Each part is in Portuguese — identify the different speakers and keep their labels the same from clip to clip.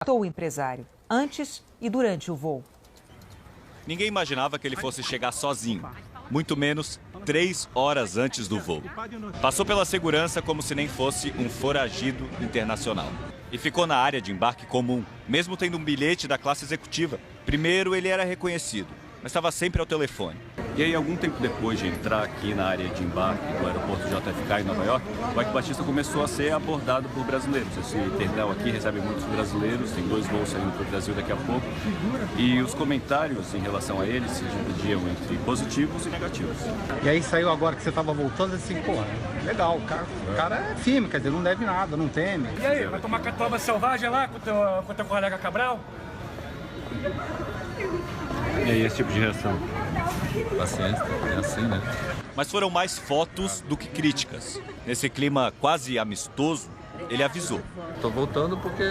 Speaker 1: matou o empresário antes e durante o voo.
Speaker 2: Ninguém imaginava que ele fosse chegar sozinho, muito menos 3 horas antes do voo. Passou pela segurança como se nem fosse um foragido internacional. E ficou na área de embarque comum, mesmo tendo um bilhete da classe executiva. Primeiro ele era reconhecido, mas estava sempre ao telefone.
Speaker 3: E aí, algum tempo depois de entrar aqui na área de embarque do aeroporto JFK em Nova York, o Ike Batista começou a ser abordado por brasileiros. Esse terminal aqui recebe muitos brasileiros, tem 2 voos saindo para o Brasil daqui a pouco. E os comentários em relação a ele se dividiam entre positivos e negativos.
Speaker 4: E aí saiu agora que você estava voltando assim, pô, legal, o cara é firme, quer dizer, não deve nada, não teme.
Speaker 5: E aí, vai tomar catuaba selvagem lá com o teu colega Cabral?
Speaker 3: E aí, esse tipo de reação?
Speaker 6: Paciência, é assim, né?
Speaker 2: Mas foram mais fotos do que críticas. Nesse clima quase amistoso, ele avisou.
Speaker 6: Tô voltando porque,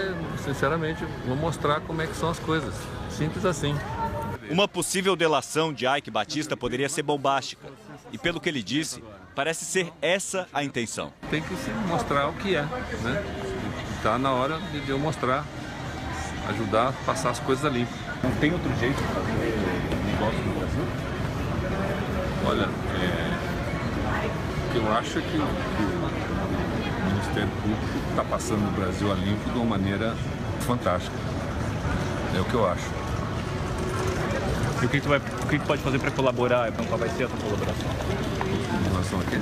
Speaker 6: sinceramente, vou mostrar como é que são as coisas. Simples assim.
Speaker 2: Uma possível delação de Ike Batista poderia ser bombástica. E pelo que ele disse, parece ser essa a intenção.
Speaker 6: Tem que se mostrar o que é, né? Tá na hora de eu mostrar, ajudar a passar as coisas ali.
Speaker 3: Não tem outro jeito de fazer negócio no Brasil?
Speaker 6: Olha, o que eu acho é que o Ministério Público está passando o Brasil a limpo de uma maneira fantástica. É o que eu acho.
Speaker 3: E o que pode fazer para colaborar? Qual vai ser essa colaboração?
Speaker 6: Em relação a quê?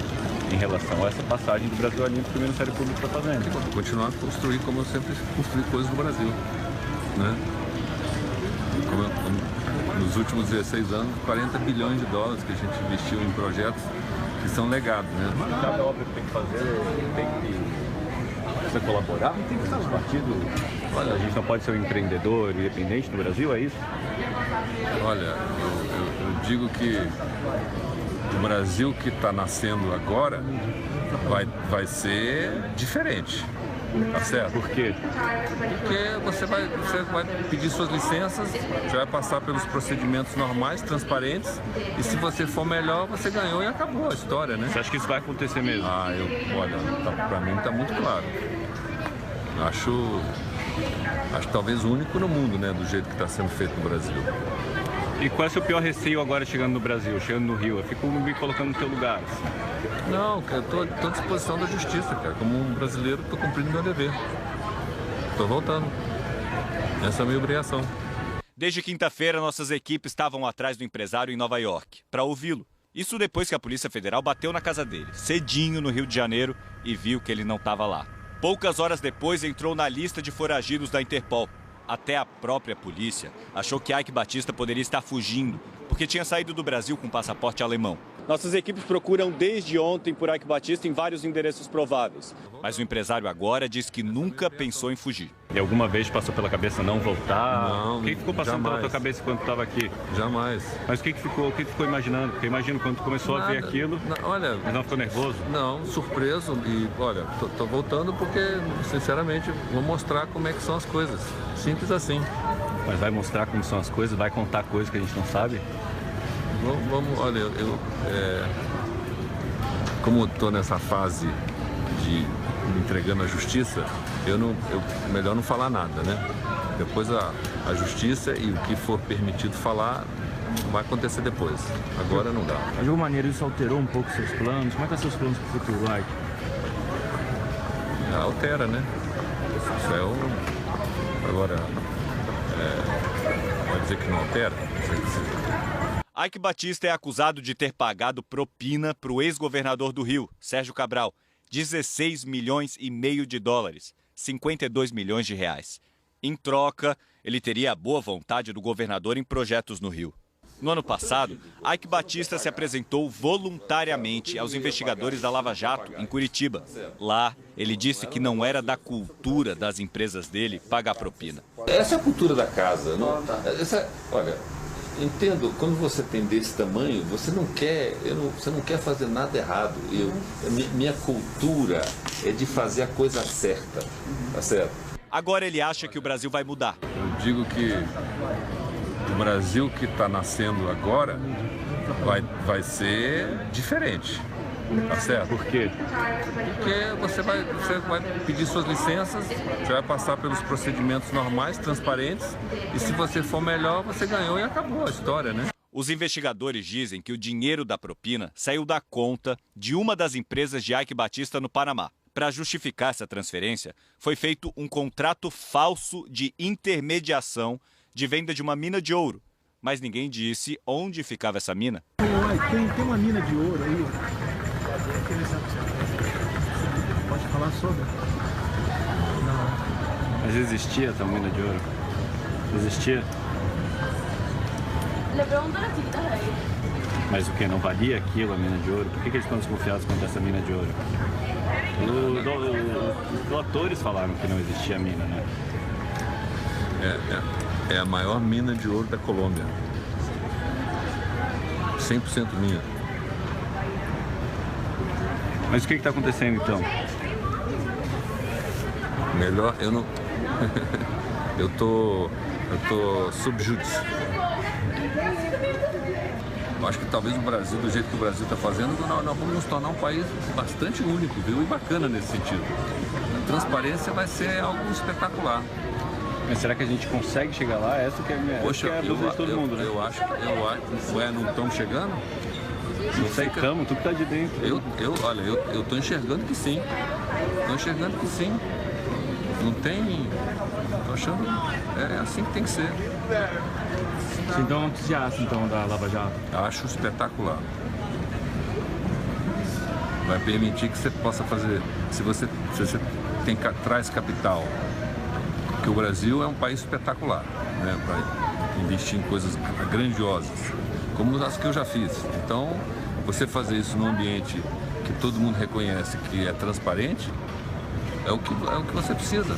Speaker 3: Em relação a essa passagem do Brasil a limpo que o Ministério Público está fazendo.
Speaker 6: Vou continuar a construir como eu sempre construí coisas no Brasil, né? Nos últimos 16 anos, 40 bilhões de dólares que a gente investiu em projetos que são legados, né?
Speaker 3: Cada obra que tem que fazer tem que precisa colaborar, tem que estar no partido. Olha, a gente não pode ser um empreendedor independente no Brasil, é isso?
Speaker 6: Olha, eu digo que o Brasil que está nascendo agora vai ser diferente. Tá certo?
Speaker 3: Por quê?
Speaker 6: Porque você vai pedir suas licenças, você vai passar pelos procedimentos normais, transparentes, e se você for melhor, você ganhou e acabou a história, né?
Speaker 3: Você acha que isso vai acontecer mesmo?
Speaker 6: Olha, pra mim tá muito claro. Acho talvez o único no mundo, né, do jeito que está sendo feito no Brasil.
Speaker 3: E qual é o seu pior receio agora chegando no Brasil, chegando no Rio? Eu fico me colocando no seu lugar. Assim.
Speaker 6: Não, eu tô à disposição da justiça, cara. Como um brasileiro, estou cumprindo meu dever. Estou voltando. Essa é a minha obrigação.
Speaker 2: Desde quinta-feira, nossas equipes estavam atrás do empresário em Nova York, para ouvi-lo. Isso depois que a Polícia Federal bateu na casa dele, cedinho no Rio de Janeiro, e viu que ele não estava lá. Poucas horas depois, entrou na lista de foragidos da Interpol. Até a própria polícia achou que Ike Batista poderia estar fugindo, porque tinha saído do Brasil com passaporte alemão. Nossas equipes procuram desde ontem por Ike Batista em vários endereços prováveis. Mas o empresário agora diz que nunca pensou em fugir.
Speaker 3: E alguma vez passou pela cabeça não voltar?
Speaker 6: Não,
Speaker 3: o que ficou passando
Speaker 6: jamais.
Speaker 3: pela tua cabeça quando estava aqui?
Speaker 6: Jamais.
Speaker 3: Mas o que ficou imaginando? Porque imagino quando começou a ver aquilo,
Speaker 6: olha,
Speaker 3: mas não ficou nervoso?
Speaker 6: Não, surpreso e, olha, tô voltando porque, sinceramente, vou mostrar como é que são as coisas. Simples assim.
Speaker 3: Mas vai mostrar como são as coisas? Vai contar coisas que a gente não sabe?
Speaker 6: Vamos, olha, como estou nessa fase de me entregando à justiça, melhor não falar nada, né? Depois a justiça e o que for permitido falar vai acontecer depois. Agora não dá.
Speaker 3: De alguma maneira isso alterou um pouco seus planos? Como é que são seus planos para o futuro, Ike?
Speaker 6: Altera, né? Isso agora, vai dizer que não altera?
Speaker 2: Ike Batista é acusado de ter pagado propina para o ex-governador do Rio, Sérgio Cabral, 16 milhões e meio de dólares, 52 milhões de reais. Em troca, ele teria a boa vontade do governador em projetos no Rio. No ano passado, Ike Batista se apresentou voluntariamente aos investigadores da Lava Jato, em Curitiba. Lá, ele disse que não era da cultura das empresas dele pagar propina.
Speaker 7: Essa é a cultura da casa. Não? Olha, entendo, quando você tem desse tamanho, você não quer fazer nada errado. Minha cultura é de fazer a coisa certa, tá certo?
Speaker 2: Agora ele acha que o Brasil vai mudar.
Speaker 6: Eu digo que o Brasil que está nascendo agora vai ser diferente. Tá certo?
Speaker 3: Por quê?
Speaker 6: Porque você vai pedir suas licenças, você vai passar pelos procedimentos normais, transparentes, e se você for melhor, você ganhou e acabou a história, né?
Speaker 2: Os investigadores dizem que o dinheiro da propina saiu da conta de uma das empresas de Eike Batista no Panamá. Para justificar essa transferência, foi feito um contrato falso de intermediação de venda de uma mina de ouro. Mas ninguém disse onde ficava essa mina.
Speaker 8: Tem uma mina de ouro aí. Pode falar sobre? Não.
Speaker 3: Mas existia essa mina de ouro? Existia? Mas o que? Não valia aquilo, a mina de ouro? Por que eles estão desconfiados quanto a essa mina de ouro? Os doutores falaram que não existia a mina, né?
Speaker 6: É a maior mina de ouro da Colômbia. 100% minha.
Speaker 3: Mas o que está acontecendo então?
Speaker 6: Melhor, eu não... eu tô subjúdice. Eu acho que talvez o Brasil, do jeito que o Brasil está fazendo, nós vamos nos tornar um país bastante único, viu? E bacana nesse sentido. A transparência vai ser algo espetacular.
Speaker 3: Mas será que a gente consegue chegar lá? Essa que é,
Speaker 6: Poxa,
Speaker 3: que é a dúvida de todo mundo, né?
Speaker 6: Eu acho, não estão chegando?
Speaker 3: Não sei, estamos, tu que tá de dentro.
Speaker 6: Olha, eu tô enxergando que sim. Tô enxergando que sim. Não tem... Tô achando... É assim que tem que ser.
Speaker 8: Então, entusiasta então da Lava Jato?
Speaker 6: Acho espetacular. Vai permitir que você possa fazer... Se você traz capital... Porque o Brasil é um país espetacular, né? Para investir em coisas grandiosas, como as que eu já fiz. Então, você fazer isso num ambiente que todo mundo reconhece que é transparente, é o que você precisa.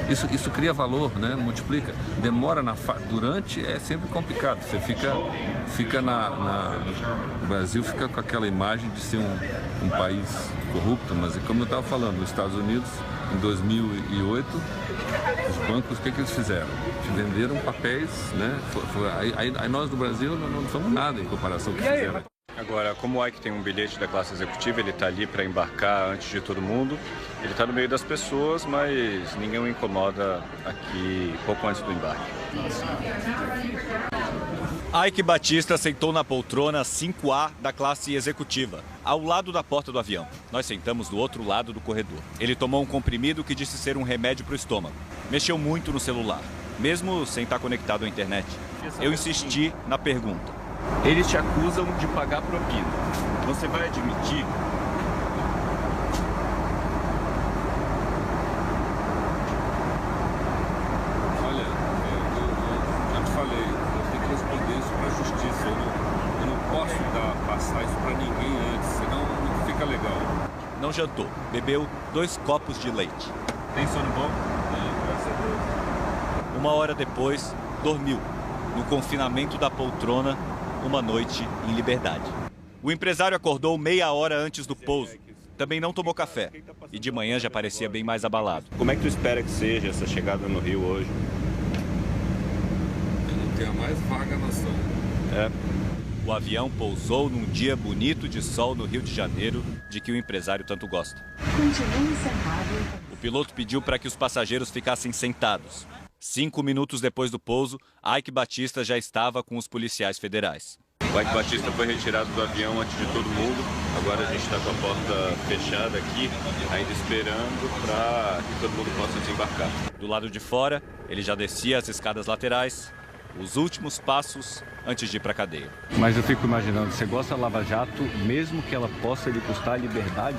Speaker 6: Isso cria valor, né? Multiplica. Demora durante é sempre complicado. Você fica o Brasil fica com aquela imagem de ser um país corrupto, mas como eu estava falando, nos Estados Unidos, em 2008, os bancos, o que eles fizeram? Venderam papéis, né? Aí nós do Brasil não somos nada em comparação com o que fizeram.
Speaker 3: Agora, como o Eike tem um bilhete da classe executiva, ele está ali para embarcar antes de todo mundo. Ele está no meio das pessoas, mas ninguém o incomoda aqui pouco antes do embarque.
Speaker 2: Eike Batista sentou na poltrona 5A da classe executiva, ao lado da porta do avião. Nós sentamos do outro lado do corredor. Ele tomou um comprimido que disse ser um remédio para o estômago. Mexeu muito no celular, mesmo sem estar conectado à internet. Eu insisti na pergunta.
Speaker 3: Eles te acusam de pagar propina. Você vai admitir?
Speaker 6: Olha, eu já te falei, eu tenho que responder isso para a justiça. Eu não posso passar isso para ninguém antes, senão não fica legal.
Speaker 2: Não jantou, bebeu 2 copos de leite.
Speaker 3: Tem sono bom?
Speaker 6: Graças a Deus.
Speaker 2: 1 hora depois, dormiu, no confinamento da poltrona, uma noite em liberdade. O empresário acordou meia hora antes do pouso. Também não tomou café e de manhã já parecia bem mais abalado.
Speaker 3: Como é que tu espera que seja essa chegada no Rio hoje?
Speaker 6: Eu não tenho mais vaga na ação.
Speaker 2: O avião pousou num dia bonito de sol no Rio de Janeiro, de que o empresário tanto gosta. O piloto pediu para que os passageiros ficassem sentados. 5 minutos depois do pouso, Eike Batista já estava com os policiais federais.
Speaker 3: O Eike Batista foi retirado do avião antes de todo mundo. Agora a gente está com a porta fechada aqui, ainda esperando para que todo mundo possa desembarcar.
Speaker 2: Do lado de fora, ele já descia as escadas laterais, os últimos passos antes de ir para a cadeia.
Speaker 3: Mas eu fico imaginando, você gosta da Lava Jato, mesmo que ela possa lhe custar a liberdade?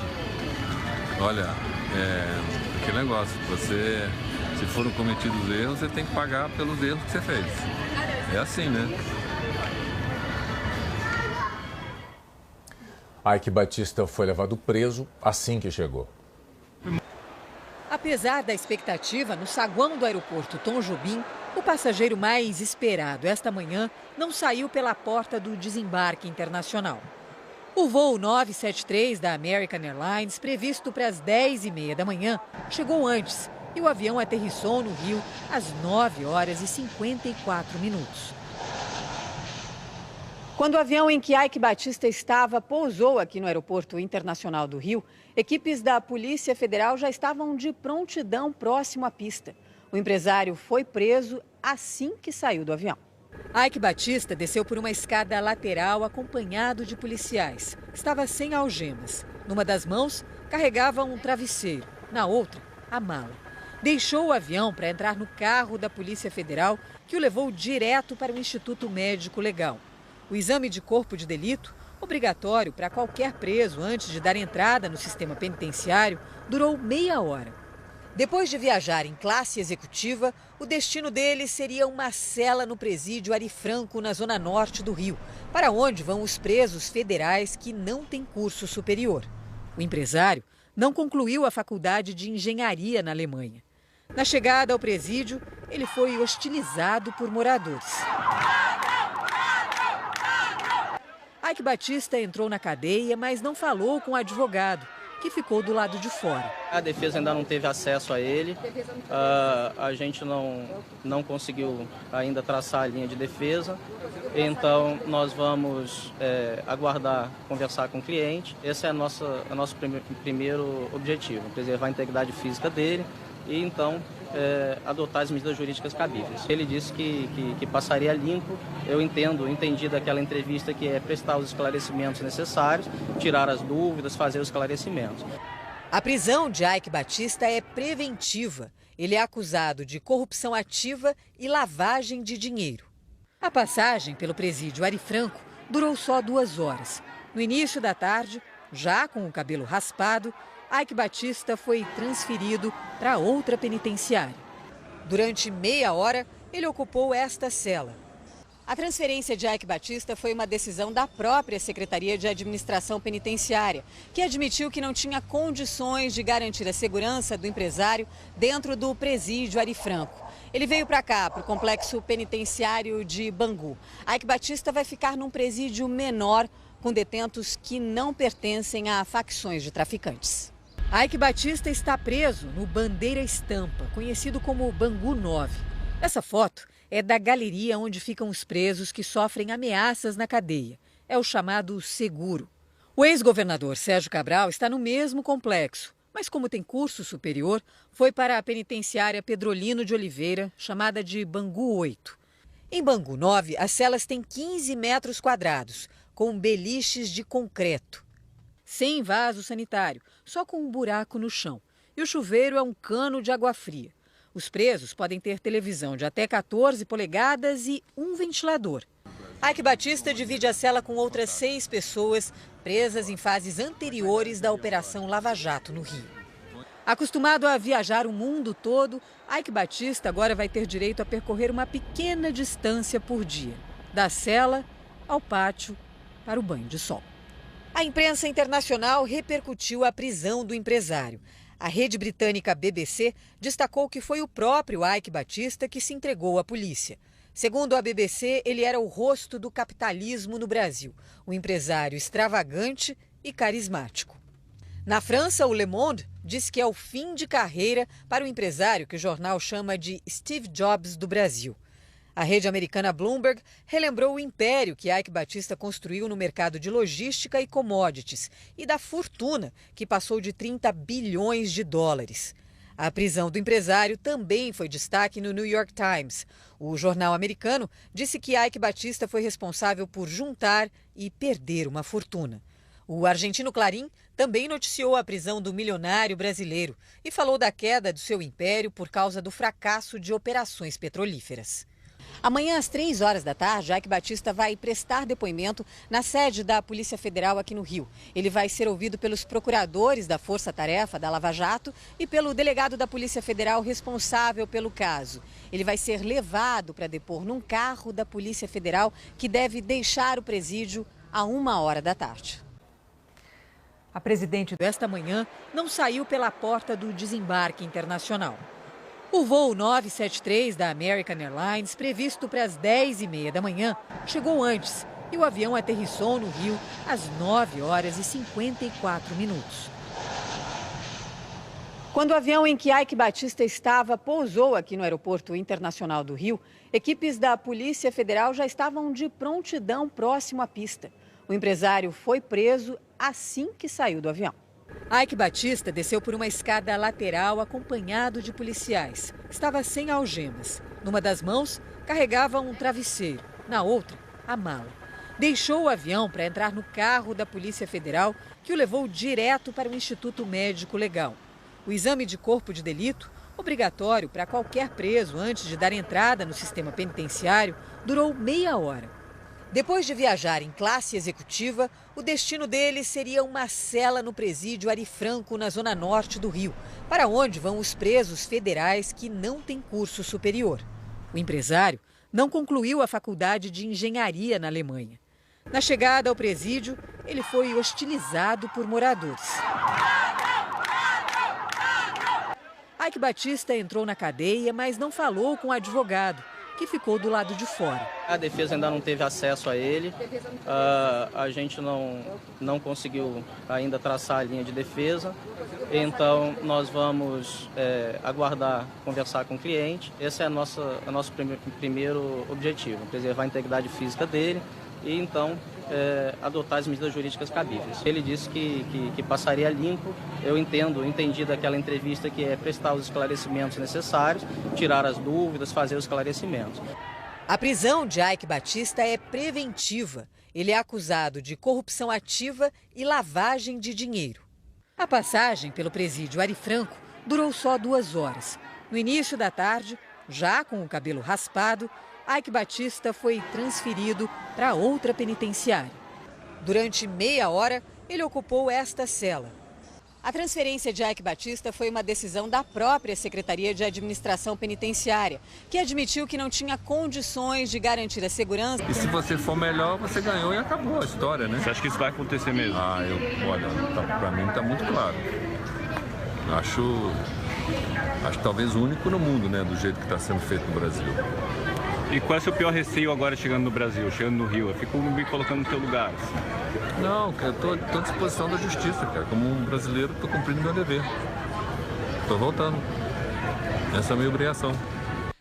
Speaker 6: Olha, aquele negócio, se foram cometidos erros, você tem que pagar pelos erros que você fez. É assim, né?
Speaker 9: Eike Batista foi levado preso assim que chegou.
Speaker 10: Apesar da expectativa, no saguão do aeroporto Tom Jobim, o passageiro mais esperado esta manhã não saiu pela porta do desembarque internacional. O voo 973 da American Airlines, previsto para as 10h30 da manhã, chegou antes e o avião aterrissou no Rio às 9 horas e 54 minutos. Quando o avião em que Eike Batista estava pousou aqui no Aeroporto Internacional do Rio, equipes da Polícia Federal já estavam de prontidão próximo à pista. O empresário foi preso assim que saiu do avião. Eike Batista desceu por uma escada lateral acompanhado de policiais. Estava sem algemas. Numa das mãos, carregava um travesseiro. Na outra, a mala. Deixou o avião para entrar no carro da Polícia Federal, que o levou direto para o Instituto Médico Legal. O exame de corpo de delito, obrigatório para qualquer preso antes de dar entrada no sistema penitenciário, durou meia hora. Depois de viajar em classe executiva, o destino dele seria uma cela no presídio Ari Franco, na zona norte do Rio, para onde vão os presos federais que não têm curso superior. O empresário não concluiu a faculdade de engenharia na Alemanha. Na chegada ao presídio, ele foi hostilizado por moradores. Eike Batista entrou na cadeia, mas não falou com o advogado, que ficou do lado de fora.
Speaker 11: A defesa ainda não teve acesso a ele, a gente não conseguiu ainda traçar a linha de defesa, então nós vamos aguardar, conversar com o cliente. Esse é o nosso primeiro objetivo, preservar a integridade física dele e então adotar as medidas jurídicas cabíveis. Ele disse que passaria limpo. Eu entendi daquela entrevista que é prestar os esclarecimentos necessários, tirar as dúvidas, fazer os esclarecimentos.
Speaker 10: A prisão de Eike Batista é preventiva. Ele é acusado de corrupção ativa e lavagem de dinheiro. A passagem pelo presídio Ari Franco durou só 2 horas. No início da tarde, já com o cabelo raspado, Eike Batista foi transferido para outra penitenciária. Durante meia hora, ele ocupou esta cela. A transferência de Eike Batista foi uma decisão da própria Secretaria de Administração Penitenciária, que admitiu que não tinha condições de garantir a segurança do empresário dentro do presídio Ari Franco. Ele veio para cá, para o complexo penitenciário de Bangu. Eike Batista vai ficar num presídio menor, com detentos que não pertencem a facções de traficantes. Eike Batista está preso no Bandeira Estampa, conhecido como Bangu 9. Essa foto é da galeria onde ficam os presos que sofrem ameaças na cadeia. É o chamado seguro. O ex-governador Sérgio Cabral está no mesmo complexo, mas como tem curso superior, foi para a penitenciária Pedrolino de Oliveira, chamada de Bangu 8. Em Bangu 9, as celas têm 15 metros quadrados, com beliches de concreto. Sem vaso sanitário, só com um buraco no chão. E o chuveiro é um cano de água fria. Os presos podem ter televisão de até 14 polegadas e um ventilador. Eike Batista divide a cela com outras 6 pessoas presas em fases anteriores da Operação Lava Jato no Rio. Acostumado a viajar o mundo todo, Eike Batista agora vai ter direito a percorrer uma pequena distância por dia. Da cela ao pátio para o banho de sol. A imprensa internacional repercutiu a prisão do empresário. A rede britânica BBC destacou que foi o próprio Eike Batista que se entregou à polícia. Segundo a BBC, ele era o rosto do capitalismo no Brasil, um empresário extravagante e carismático. Na França, o Le Monde diz que é o fim de carreira para o empresário que o jornal chama de Steve Jobs do Brasil. A rede americana Bloomberg relembrou o império que Eike Batista construiu no mercado de logística e commodities e da fortuna que passou de 30 bilhões de dólares. A prisão do empresário também foi destaque no New York Times. O jornal americano disse que Eike Batista foi responsável por juntar e perder uma fortuna. O argentino Clarín também noticiou a prisão do milionário brasileiro e falou da queda do seu império por causa do fracasso de operações petrolíferas. Amanhã, às 3 horas da tarde, Eike Batista vai prestar depoimento na sede da Polícia Federal aqui no Rio. Ele vai ser ouvido pelos procuradores da Força Tarefa da Lava Jato e pelo delegado da Polícia Federal responsável pelo caso. Ele vai ser levado para depor num carro da Polícia Federal que deve deixar o presídio a 1 hora da tarde. A presidente desta manhã não saiu pela porta do desembarque internacional. O voo 973 da American Airlines, previsto para as 10h30 da manhã, chegou antes e o avião aterrissou no Rio às 9 horas e 54 minutos. Quando o avião em que Ike Batista estava pousou aqui no Aeroporto Internacional do Rio, equipes da Polícia Federal já estavam de prontidão próximo à pista. O empresário foi preso assim que saiu do avião. Ike Batista desceu por uma escada lateral acompanhado de policiais. Estava sem algemas. Numa das mãos, carregava um travesseiro. Na outra, a mala. Deixou o avião para entrar no carro da Polícia Federal, que o levou direto para o Instituto Médico Legal. O exame de corpo de delito, obrigatório para qualquer preso antes de dar entrada no sistema penitenciário, durou meia hora. Depois de viajar em classe executiva, o destino dele seria uma cela no presídio Ari Franco, na zona norte do Rio, para onde vão os presos federais que não têm curso superior. O empresário não concluiu a faculdade de engenharia na Alemanha. Na chegada ao presídio, ele foi hostilizado por moradores. Ike Batista entrou na cadeia, mas não falou com o advogado, que ficou do lado de fora.
Speaker 11: A defesa ainda não teve acesso a ele, a gente não conseguiu ainda traçar a linha de defesa, então nós vamos aguardar, conversar com o cliente. Esse é o nosso primeiro objetivo, preservar a integridade física dele e então adotar as medidas jurídicas cabíveis. Ele disse que passaria limpo. Eu entendi daquela entrevista que é prestar os esclarecimentos necessários, tirar as dúvidas, fazer os esclarecimentos.
Speaker 10: A prisão de Ike Batista é preventiva. Ele é acusado de corrupção ativa e lavagem de dinheiro. A passagem pelo presídio Ari Franco durou só 2 horas. No início da tarde, já com o cabelo raspado, Ike Batista foi transferido para outra penitenciária. Durante meia hora, ele ocupou esta cela. A transferência de Ike Batista foi uma decisão da própria Secretaria de Administração Penitenciária, que admitiu que não tinha condições de garantir a segurança.
Speaker 6: E se você for melhor, você ganhou e acabou a história, né?
Speaker 3: Você acha que isso vai acontecer mesmo?
Speaker 6: Olha, para mim está muito claro. Acho talvez único no mundo, né, do jeito que está sendo feito no Brasil.
Speaker 3: E qual é o seu pior receio agora chegando no Brasil, chegando no Rio? Eu fico me colocando no teu lugar. Assim.
Speaker 6: Não, eu estou à disposição da justiça, cara. Como um brasileiro, estou cumprindo meu dever. Estou voltando. Essa é a minha obrigação.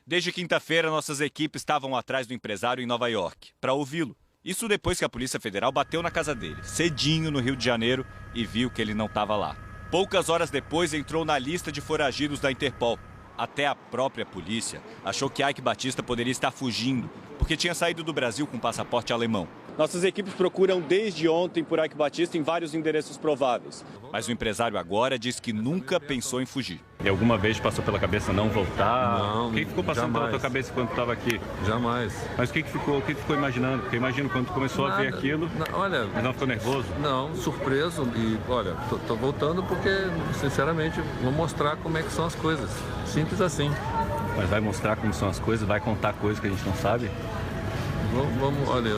Speaker 2: Desde quinta-feira, nossas equipes estavam atrás do empresário em Nova York, para ouvi-lo. Isso depois que a Polícia Federal bateu na casa dele, cedinho no Rio de Janeiro, e viu que ele não estava lá. Poucas horas depois, entrou na lista de foragidos da Interpol. Até a própria polícia achou que Ike Batista poderia estar fugindo, porque tinha saído do Brasil com passaporte alemão.
Speaker 12: Nossas equipes procuram desde ontem por Ike Batista em vários endereços prováveis.
Speaker 2: Mas o empresário agora diz que nunca pensou em fugir.
Speaker 3: E alguma vez passou pela cabeça não voltar?
Speaker 6: Não,
Speaker 3: o que ficou passando
Speaker 6: jamais.
Speaker 3: pela tua cabeça quando tu estava aqui?
Speaker 6: Jamais.
Speaker 3: Mas o que ficou imaginando? Porque imagino quando tu começou a ver aquilo,
Speaker 6: olha,
Speaker 3: mas não ficou nervoso?
Speaker 6: Não, surpreso e, olha, tô voltando porque, sinceramente, vou mostrar como é que são as coisas. Simples assim.
Speaker 3: Mas vai mostrar como são as coisas? Vai contar coisas que a gente não sabe?
Speaker 6: Vamos, olha,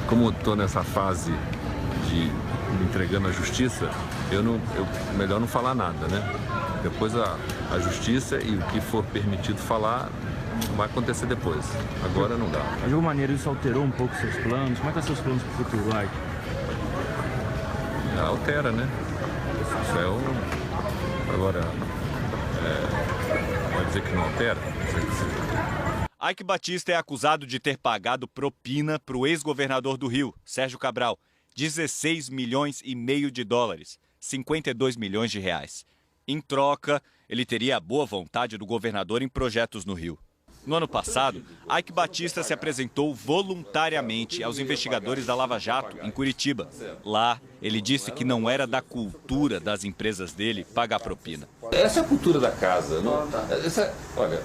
Speaker 6: como estou nessa fase de me entregando à justiça, melhor não falar nada, né? Depois a justiça e o que for permitido falar vai acontecer depois. Agora não dá.
Speaker 8: De alguma maneira isso alterou um pouco seus planos? Como é que são seus planos para o futuro, Ike?
Speaker 6: Altera, né? Isso é Agora, pode dizer que não altera?
Speaker 2: Ike Batista é acusado de ter pagado propina para o ex-governador do Rio, Sérgio Cabral, 16 milhões e meio de dólares, 52 milhões de reais. Em troca, ele teria a boa vontade do governador em projetos no Rio. No ano passado, Ike Batista se apresentou voluntariamente aos investigadores da Lava Jato, em Curitiba. Lá, ele disse que não era da cultura das empresas dele pagar propina.
Speaker 7: Essa é a cultura da casa. Não? Olha,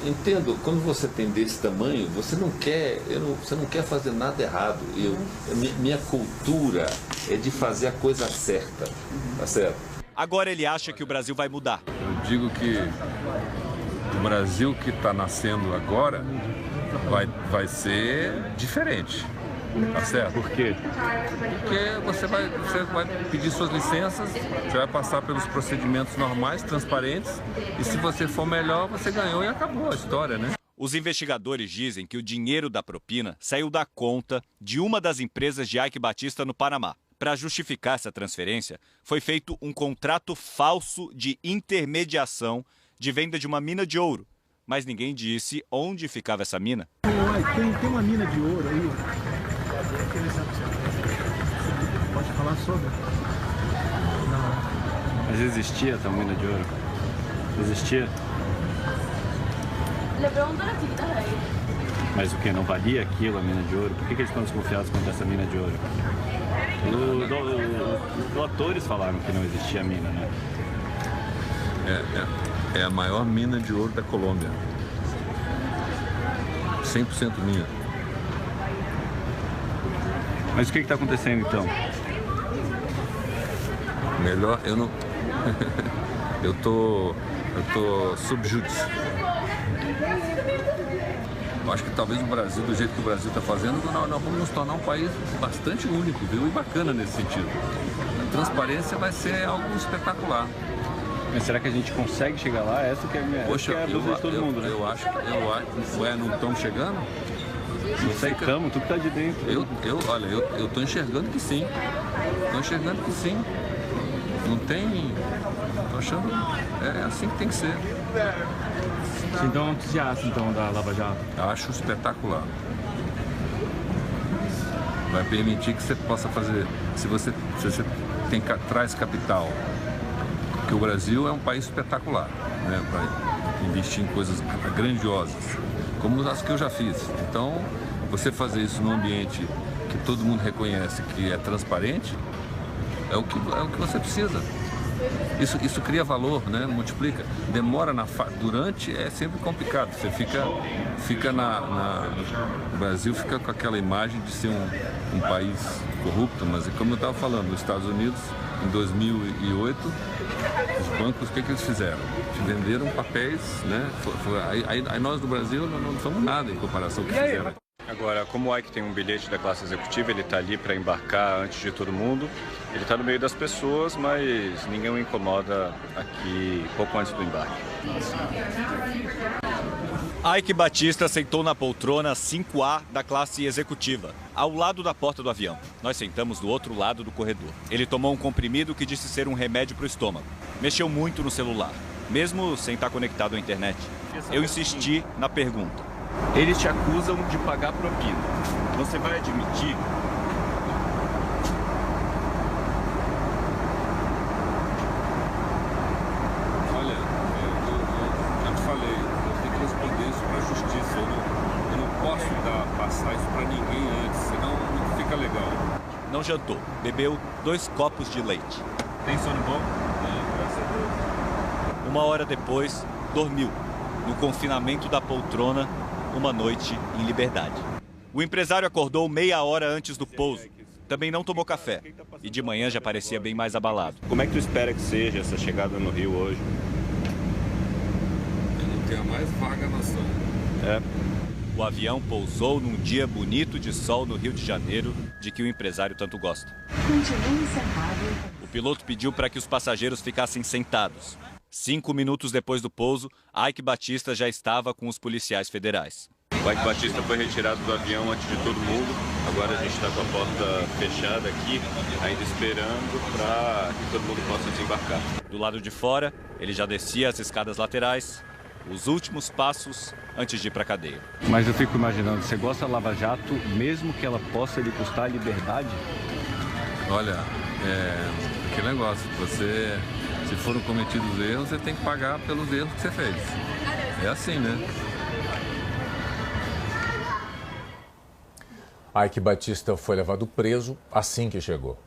Speaker 7: entendo, quando você tem desse tamanho, você não quer fazer nada errado. Minha cultura é de fazer a coisa certa, tá certo?
Speaker 2: Agora ele acha que o Brasil vai mudar.
Speaker 6: Eu digo que o Brasil que está nascendo agora vai ser diferente, tá certo?
Speaker 3: Por quê?
Speaker 6: Porque você vai pedir suas licenças, você vai passar pelos procedimentos normais, transparentes, e se você for melhor, você ganhou e acabou a história, né?
Speaker 2: Os investigadores dizem que o dinheiro da propina saiu da conta de uma das empresas de Ike Batista no Panamá. Para justificar essa transferência, foi feito um contrato falso de intermediação de venda de uma mina de ouro. Mas ninguém disse onde ficava essa mina.
Speaker 13: Tem uma mina de ouro aí. Pode falar sobre? Não.
Speaker 3: Mas existia essa mina de ouro? Existia? Mas o que? Não valia aquilo, a mina de ouro? Por que eles estão desconfiados quanto a essa mina de ouro? Os doutores falaram que não existia mina, né?
Speaker 6: É a maior mina de ouro da Colômbia. 100% minha.
Speaker 3: Mas o que está acontecendo então?
Speaker 6: Melhor, eu não... eu tô sob júdice. Eu acho que talvez o Brasil, do jeito que o Brasil está fazendo, nós vamos nos tornar um país bastante único, viu? E bacana nesse sentido. A transparência vai ser algo espetacular.
Speaker 3: Mas será que a gente consegue chegar lá? Essa que é a dúvida de todo mundo, né?
Speaker 6: Eu acho. Não estamos chegando?
Speaker 3: Não sei, estamos, tudo está de dentro.
Speaker 6: Olha, eu estou enxergando que sim. Estou enxergando que sim. Não tem... Estou achando... É assim que tem que ser.
Speaker 8: Então, entusiasta então da Lava Jato?
Speaker 6: Acho espetacular. Vai permitir que você possa fazer... Se você traz capital... Porque o Brasil é um país espetacular, né, para investir em coisas grandiosas, como as que eu já fiz. Então, você fazer isso num ambiente que todo mundo reconhece que é transparente, é o que você precisa. Isso cria valor, né, multiplica. Demora durante é sempre complicado. Você fica o Brasil fica com aquela imagem de ser um país corrupto, mas como eu estava falando, nos Estados Unidos, em 2008, os bancos, o que eles fizeram? Venderam papéis, né? Aí nós do Brasil não somos nada em comparação com o que fizeram.
Speaker 3: Agora, como o Ike tem um bilhete da classe executiva, ele está ali para embarcar antes de todo mundo. Ele está no meio das pessoas, mas ninguém o incomoda aqui pouco antes do embarque.
Speaker 2: Ike Batista sentou na poltrona 5A da classe executiva, ao lado da porta do avião. Nós sentamos do outro lado do corredor. Ele tomou um comprimido que disse ser um remédio para o estômago. Mexeu muito no celular, mesmo sem estar conectado à internet. Eu insisti na pergunta.
Speaker 3: Eles te acusam de pagar propina. Você vai admitir?
Speaker 6: Olha, eu já te falei, eu tenho que responder isso para a justiça. Eu não posso passar isso para ninguém antes, senão não fica legal.
Speaker 2: Não jantou, bebeu 2 copos de leite.
Speaker 3: Tem sono bom?
Speaker 6: Graças a Deus.
Speaker 2: 1 hora depois, dormiu, no confinamento da poltrona, uma noite em liberdade. O empresário acordou meia hora antes do pouso. Também não tomou café. E de manhã já parecia bem mais abalado.
Speaker 3: Como é que tu espera que seja essa chegada no Rio hoje?
Speaker 6: Eu não tenho a mais vaga noção.
Speaker 2: O avião pousou num dia bonito de sol no Rio de Janeiro, de que o empresário tanto gosta.
Speaker 14: Continue sentado.
Speaker 2: O piloto pediu para que os passageiros ficassem sentados. 5 minutos depois do pouso, Ike Batista já estava com os policiais federais.
Speaker 3: O Ike Batista foi retirado do avião antes de todo mundo. Agora a gente está com a porta fechada aqui, ainda esperando para que todo mundo possa desembarcar.
Speaker 2: Do lado de fora, ele já descia as escadas laterais, os últimos passos antes de ir para a cadeia.
Speaker 3: Mas eu fico imaginando, você gosta da Lava Jato, mesmo que ela possa lhe custar a liberdade?
Speaker 6: Olha, aquele negócio, se foram cometidos erros, você tem que pagar pelos erros que você fez. É assim, né?
Speaker 9: Ike Batista foi levado preso assim que chegou.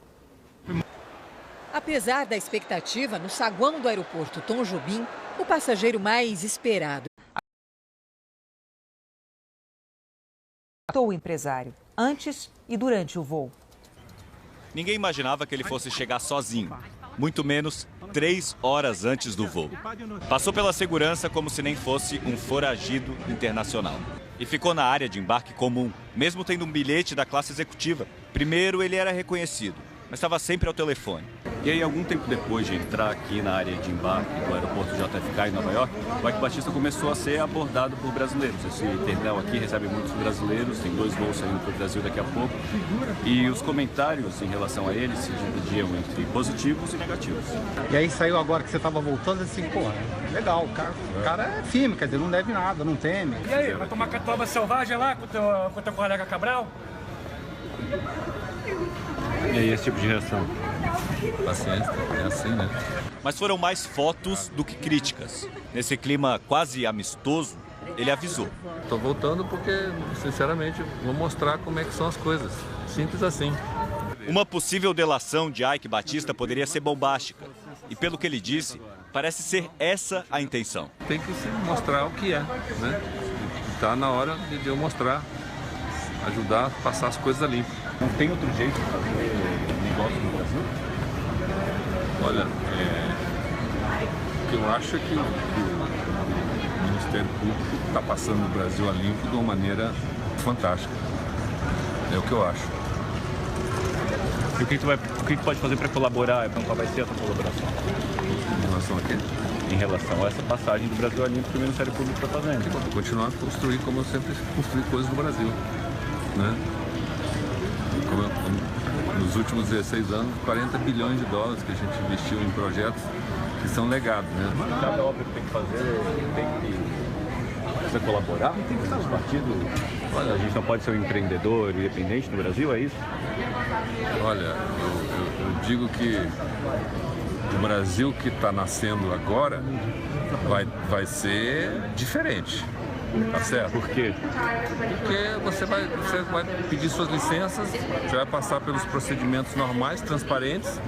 Speaker 10: Apesar da expectativa, no saguão do aeroporto Tom Jobim, o passageiro mais esperado.
Speaker 1: O empresário, antes e durante o voo.
Speaker 2: Ninguém imaginava que ele fosse chegar sozinho, muito menos 3 horas antes do voo. Passou pela segurança como se nem fosse um foragido internacional. E ficou na área de embarque comum, mesmo tendo um bilhete da classe executiva. Primeiro, ele era reconhecido, mas estava sempre ao telefone.
Speaker 3: E aí, algum tempo depois de entrar aqui na área de embarque do aeroporto JFK em Nova York, o Ike Batista começou a ser abordado por brasileiros. Esse terminal aqui recebe muitos brasileiros, tem 2 voos saindo para o Brasil daqui a pouco. E os comentários em relação a ele se dividiam entre positivos e negativos.
Speaker 4: E aí saiu agora que você estava voltando assim, pô, legal, o cara é firme, quer dizer, não deve nada, não teme.
Speaker 5: E aí, vai tomar catuaba selvagem lá com o teu colega Cabral?
Speaker 3: E aí, esse tipo de reação?
Speaker 6: Paciência, é assim, né?
Speaker 2: Mas foram mais fotos do que críticas. Nesse clima quase amistoso, ele avisou.
Speaker 6: Estou voltando porque, sinceramente, vou mostrar como é que são as coisas. Simples assim.
Speaker 2: Uma possível delação de Ike Batista poderia ser bombástica. E pelo que ele disse, parece ser essa a intenção.
Speaker 6: Tem que se mostrar o que é, né? Está na hora de eu mostrar, ajudar a passar as coisas a limpo.
Speaker 3: Não tem outro jeito de fazer negócio no Brasil?
Speaker 6: Olha, o que eu acho é que o Ministério Público está passando o Brasil a limpo de uma maneira fantástica. É o que eu acho.
Speaker 3: E o que tu pode fazer para colaborar? Então, qual vai ser essa colaboração?
Speaker 6: Em relação a quê?
Speaker 3: Em relação a essa passagem do Brasil a limpo que o Ministério Público está fazendo.
Speaker 6: Eu vou continuar a construir como eu sempre construí coisas no Brasil, né? Nos últimos 16 anos, 40 bilhões de dólares que a gente investiu em projetos que são legados, né?
Speaker 3: Cada obra que tem que fazer tem que precisa colaborar, tem que estar nos partidos. Olha, a gente não pode ser um empreendedor independente no Brasil, é isso?
Speaker 6: Olha, eu digo que o Brasil que está nascendo agora vai ser diferente. Tá certo?
Speaker 3: Por quê?
Speaker 6: Porque você vai pedir suas licenças, você vai passar pelos procedimentos normais, transparentes,